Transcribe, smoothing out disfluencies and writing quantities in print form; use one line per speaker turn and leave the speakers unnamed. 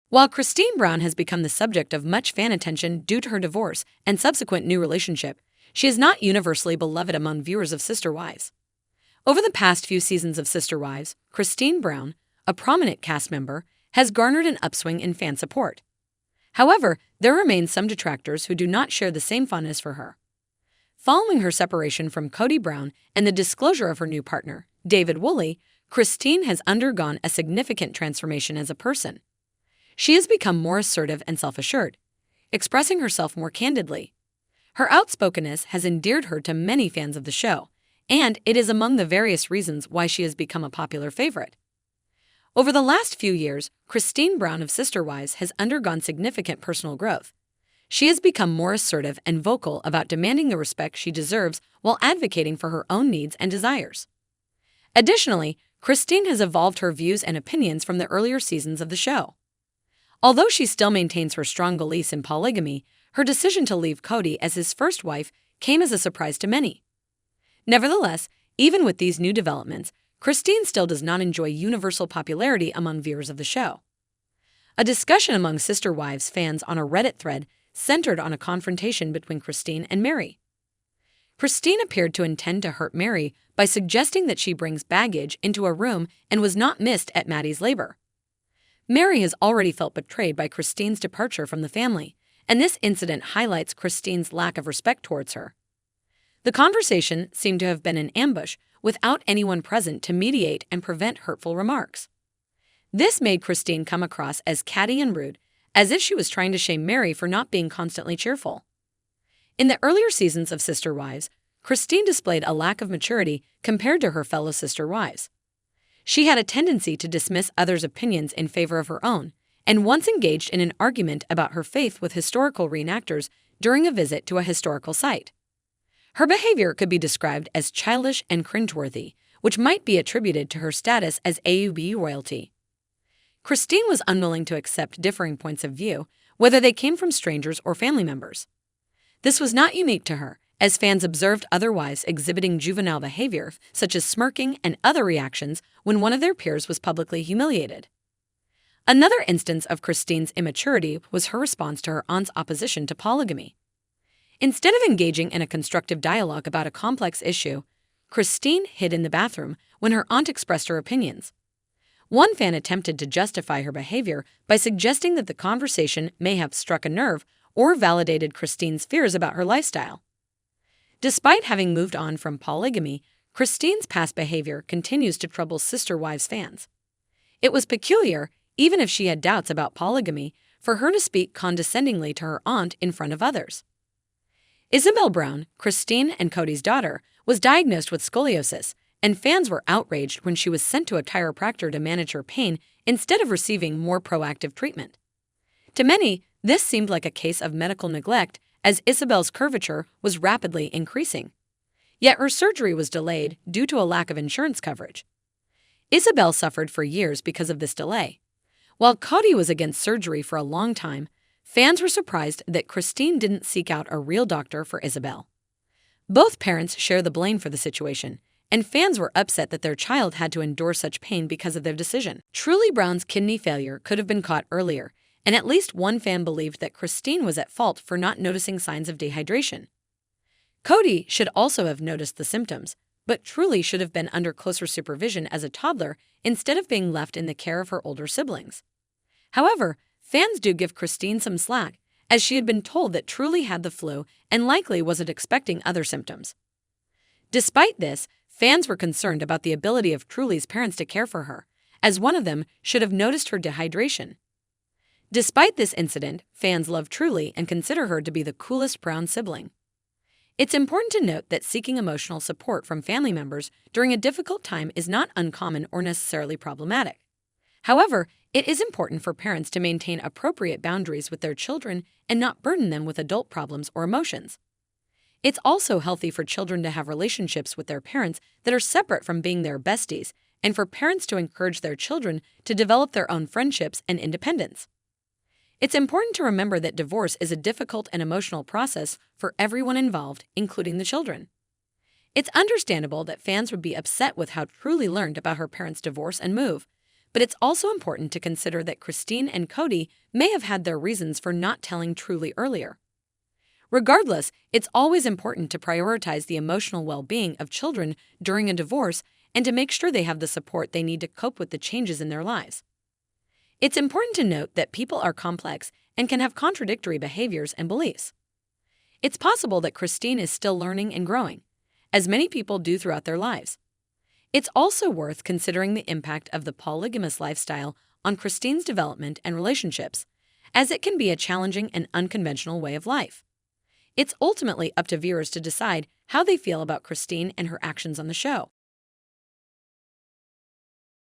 While Christine Brown has become the subject of much fan attention due to her divorce and subsequent new relationship, she is not universally beloved among viewers of Sister Wives. Over the past few seasons of Sister Wives, Christine Brown, a prominent cast member, has garnered an upswing in fan support. However, there remain some detractors who do not share the same fondness for her. Following her separation from Kody Brown and the disclosure of her new partner, David Woolley, Christine has undergone a significant transformation as a person. She has become more assertive and self-assured, expressing herself more candidly. Her outspokenness has endeared her to many fans of the show, and it is among the various reasons why she has become a popular favorite. Over the last few years, Christine Brown of Sister Wives has undergone significant personal growth. She has become more assertive and vocal about demanding the respect she deserves while advocating for her own needs and desires. Additionally, Christine has evolved her views and opinions from the earlier seasons of the show. Although she still maintains her strong beliefs in polygamy, her decision to leave Kody as his first wife came as a surprise to many. Nevertheless, even with these new developments, Christine still does not enjoy universal popularity among viewers of the show. A discussion among Sister Wives fans on a Reddit thread centered on a confrontation between Christine and Mary. Christine appeared to intend to hurt Mary by suggesting that she brings baggage into a room and was not missed at Maddie's labor. Mary has already felt betrayed by Christine's departure from the family, and this incident highlights Christine's lack of respect towards her. The conversation seemed to have been an ambush, without anyone present to mediate and prevent hurtful remarks. This made Christine come across as catty and rude, as if she was trying to shame Mary for not being constantly cheerful. In the earlier seasons of Sister Wives, Christine displayed a lack of maturity compared to her fellow Sister Wives. She had a tendency to dismiss others' opinions in favor of her own, and once engaged in an argument about her faith with historical reenactors during a visit to a historical site. Her behavior could be described as childish and cringeworthy, which might be attributed to her status as AUB royalty. Christine was unwilling to accept differing points of view, whether they came from strangers or family members. This was not unique to her, as fans observed other wives exhibiting juvenile behavior, such as smirking and other reactions when one of their peers was publicly humiliated. Another instance of Christine's immaturity was her response to her aunt's opposition to polygamy. Instead of engaging in a constructive dialogue about a complex issue, Christine hid in the bathroom when her aunt expressed her opinions. One fan attempted to justify her behavior by suggesting that the conversation may have struck a nerve or validated Christine's fears about her lifestyle. Despite having moved on from polygamy, Christine's past behavior continues to trouble Sister Wives fans. It was peculiar, even if she had doubts about polygamy, for her to speak condescendingly to her aunt in front of others. Ysabel Brown, Christine and Kody's daughter, was diagnosed with scoliosis, and fans were outraged when she was sent to a chiropractor to manage her pain instead of receiving more proactive treatment. To many, this seemed like a case of medical neglect, as Ysabel's curvature was rapidly increasing. Yet her surgery was delayed due to a lack of insurance coverage. Ysabel suffered for years because of this delay. While Kody was against surgery for a long time, fans were surprised that Christine didn't seek out a real doctor for Ysabel. Both parents share the blame for the situation, and fans were upset that their child had to endure such pain because of their decision. Truly Brown's kidney failure could have been caught earlier, and at least one fan believed that Christine was at fault for not noticing signs of dehydration. Kody should also have noticed the symptoms, but Truly should have been under closer supervision as a toddler instead of being left in the care of her older siblings. However, fans do give Christine some slack, as she had been told that Truly had the flu and likely wasn't expecting other symptoms. Despite this, fans were concerned about the ability of Truly's parents to care for her, as one of them should have noticed her dehydration. Despite this incident, fans love Truly and consider her to be the coolest Brown sibling. It's important to note that seeking emotional support from family members during a difficult time is not uncommon or necessarily problematic. However, it is important for parents to maintain appropriate boundaries with their children and not burden them with adult problems or emotions. It's also healthy for children to have relationships with their parents that are separate from being their besties, and for parents to encourage their children to develop their own friendships and independence. It's important to remember that divorce is a difficult and emotional process for everyone involved, including the children. It's understandable that fans would be upset with how Truly learned about her parents' divorce and move, But it's also important to consider that Christine and Kody may have had their reasons for not telling truly earlier. Regardless, it's always important to prioritize the emotional well-being of children during a divorce and to make sure they have the support they need to cope with the changes in their lives. It's important to note that people are complex and can have contradictory behaviors and beliefs. It's possible that Christine is still learning and growing, as many people do throughout their lives. It's also worth considering the impact of the polygamous lifestyle on Christine's development and relationships, as it can be a challenging and unconventional way of life. It's ultimately up to viewers to decide how they feel about Christine and her actions on the show.